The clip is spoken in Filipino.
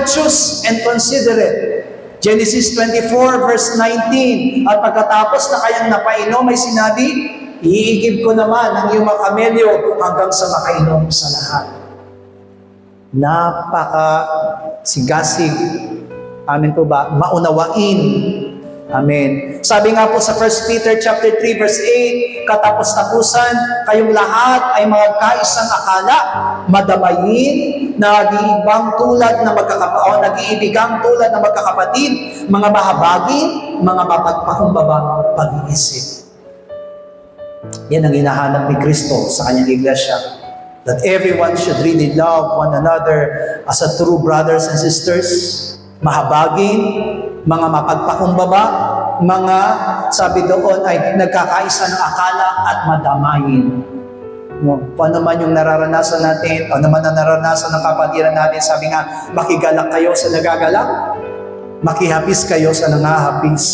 courteous and considerate. Genesis 24 verse 19. At pagkatapos na kayang napainom, may sinabi, iigib ko naman ang iyong mga kamelyo hanggang sa makainom sa lahat. Napaka-sigasig. Amen po ba? Maunawain. Amen. Sabi nga po sa 1 Peter chapter 3 verse 8, katapos-tapusan, kayong lahat ay mga kaisang akala, madamayin, nag-iibigang tulad ng magkakapatid, mga mahabagin, mga mapagpakumbabang pag-iisip. Yan ang hinahanap ni Kristo sa kanyang iglesia. That everyone should really love one another as a true brothers and sisters, mahabagin, mga mapagpakumbaba, mga, sabi doon, ay nagkakaisa ng akala at madamayin. Kung ano man yung nararanasan natin, ano man ang nararanasan ng kapatiran natin, sabi nga, makigalak kayo sa nagagalak, makihapis kayo sa nangahapis.